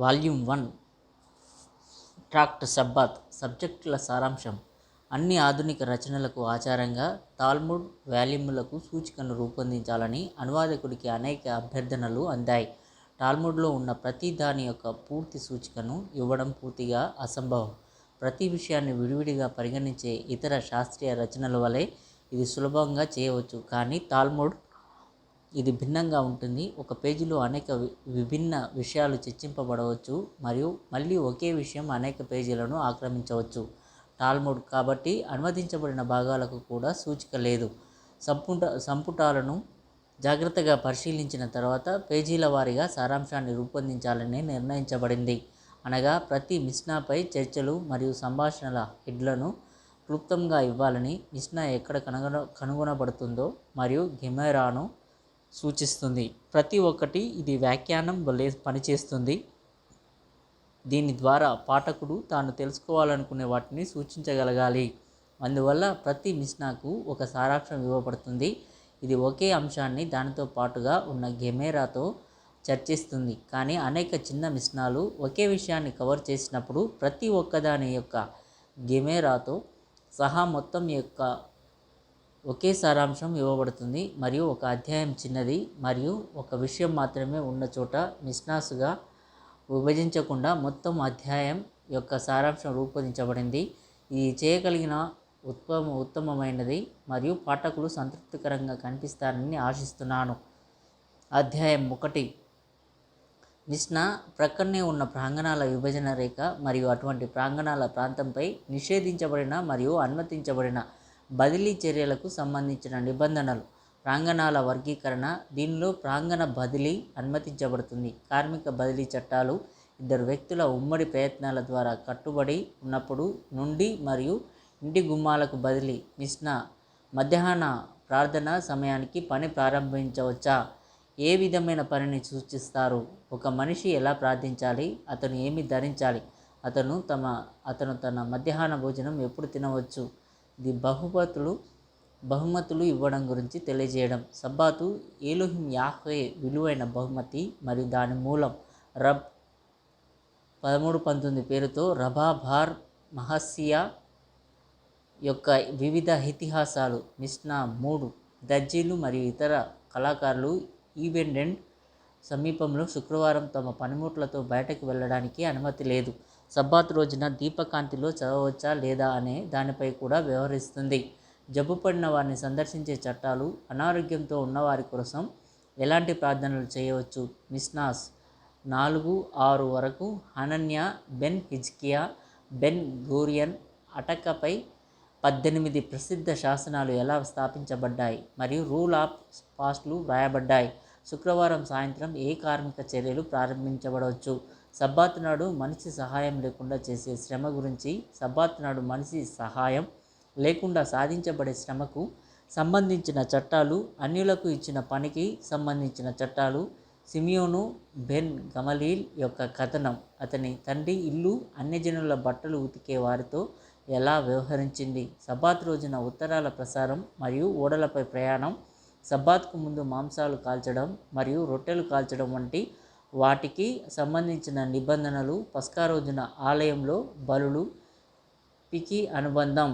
Volume 1 tract Sabbath సబ్జెక్టుల సారాంశం. అన్ని ఆధునిక రచనలకు ఆచారంగా తాల్ముడ్ వాల్యూములకు సూచికను రూపొందించాలని అనువాదకుడికి అనేక అభ్యర్థనలు అందాయి. టాల్ముడ్లో ఉన్న ప్రతి దాని యొక్క పూర్తి సూచికను ఇవ్వడం పూర్తిగా అసంభవం. ప్రతి విషయాన్ని విడివిడిగా పరిగణించే ఇతర శాస్త్రీయ రచనల వలె ఇది సులభంగా చేయవచ్చు, కానీ తాల్ముడ్ ఇది భిన్నంగా ఉంటుంది. ఒక పేజీలో అనేక విభిన్న విషయాలు చర్చింపబడవచ్చు మరియు మళ్ళీ ఒకే విషయం అనేక పేజీలను ఆక్రమించవచ్చు. టాల్ముడ్ కాబట్టి అనువదించబడిన భాగాలకు కూడా సూచిక లేదు. సంపుటాలను జాగ్రత్తగా పరిశీలించిన తర్వాత పేజీల వారీగా సారాంశాన్ని రూపొందించాలని నిర్ణయించబడింది. అనగా ప్రతి మిష్నాపై చర్చలు మరియు సంభాషణల హెడ్లను క్లుప్తంగా ఇవ్వాలని. మిష్నా ఎక్కడ కనుగొనబడుతుందో మరియు గెమెరాను సూచిస్తుంది. ప్రతి ఒక్కటి ఇది వ్యాఖ్యానం వలె పనిచేస్తుంది. దీని ద్వారా పాఠకుడు తాను తెలుసుకోవాలనుకునే వాటిని సూచించగలగాలి. అందువల్ల ప్రతి మిష్నాకు ఒక సారాంశం ఇవ్వబడుతుంది. ఇది ఒకే అంశాన్ని దానితో పాటుగా ఉన్న గెమెరాతో చర్చిస్తుంది. కానీ అనేక చిన్న మిష్నాలు ఒకే విషయాన్ని కవర్ చేసినప్పుడు ప్రతి ఒక్కదాని యొక్క గెమెరాతో సహా మొత్తం యొక్క ఒకే సారాంశం ఇవ్వబడుతుంది. మరియు ఒక అధ్యాయం చిన్నది మరియు ఒక విషయం మాత్రమే ఉన్న చోట మిష్నాస్గా విభజించకుండా మొత్తం అధ్యాయం యొక్క సారాంశం రూపొందించబడింది. ఇది చేయగలిగిన ఉత్తమమైనది మరియు పాఠకులు సంతృప్తికరంగా కనిపిస్తారని ఆశిస్తున్నాను. అధ్యాయం 1. మిష్నా ప్రక్కనే ఉన్న ప్రాంగణాల విభజన రేఖ మరియు అటువంటి ప్రాంగణాల ప్రాంతంపై నిషేధించబడిన మరియు అనుమతించబడిన బదిలీ చర్యలకు సంబంధించిన నిబంధనలు. ప్రాంగణాల వర్గీకరణ. దీనిలో ప్రాంగణ బదిలీ అనుమతించబడుతుంది. కార్మిక బదిలీ చట్టాలు. ఇద్దరు వ్యక్తుల ఉమ్మడి ప్రయత్నాల ద్వారా కట్టుబడి ఉన్నప్పుడు నుండి మరియు ఇంటి గుమ్మాలకు బదిలీ. మిష్నా మధ్యాహ్న ప్రార్థన సమయానికి పని ప్రారంభించవచ్చా? ఏ విధమైన పనిని సూచిస్తారు? ఒక మనిషి ఎలా ప్రార్థించాలి? అతను ఏమి ధరించాలి? అతను తన మధ్యాహ్న భోజనం ఎప్పుడు తినవచ్చు? ఇది బహుమతులు ఇవ్వడం గురించి తెలియజేయడం. సబ్బాతు ఎలోహిం యాహ్వే విలువైన బహుమతి మరియు దాని మూలం. రబ్ 13-19 పేరుతో రబా బార్ మహసియా యొక్క వివిధ ఇతిహాసాలు. మిష్నా 3 దర్జీలు మరియు ఇతర కళాకారులు ఈవెంట్ ఎండ్ సమీపంలో శుక్రవారం తమ పనిముట్లతో బయటకు వెళ్ళడానికి అనుమతి లేదు. సబ్బాత్ రోజున దీపకాంతిలో చదవవచ్చా లేదా అనే దానిపై కూడా వ్యవహరిస్తుంది. జబ్బుపడిన వారిని సందర్శించే చట్టాలు. అనారోగ్యంతో ఉన్నవారి కోసం ఎలాంటి ప్రార్థనలు చేయవచ్చు? మిష్నాస్ 4-6 వరకు. హనన్యా బెన్ హిజ్కియా బెన్ గూరియన్ అటకపై 18 ప్రసిద్ధ శాసనాలు ఎలా స్థాపించబడ్డాయి మరియు రూల్ ఆఫ్ పాస్ట్లు వ్రాయబడ్డాయి. శుక్రవారం సాయంత్రం ఏ కార్మిక చర్యలు ప్రారంభించబడవచ్చు? సబ్బాత్ నాడు మనిషి సహాయం లేకుండా చేసే శ్రమ గురించి. సబ్బాత్ నాడు మనిషి సహాయం లేకుండా సాధించబడే శ్రమకు సంబంధించిన చట్టాలు. అన్యులకు ఇచ్చిన పనికి సంబంధించిన చట్టాలు. సిమియోను బెన్ గమలీల్ యొక్క కథనం. అతని తండ్రి ఇల్లు అన్యజనుల బట్టలు ఉతికే వారితో ఎలా వ్యవహరించింది. సబ్బాత్ రోజున ఉత్తరాల ప్రసారం మరియు ఓడలపై ప్రయాణం. సబ్బాత్కు ముందు మాంసాలు కాల్చడం మరియు రొట్టెలు కాల్చడం వంటి వాటికి సంబంధించిన నిబంధనలు. పస్కా రోజున ఆలయంలో బలులు. పికి అనుబంధం.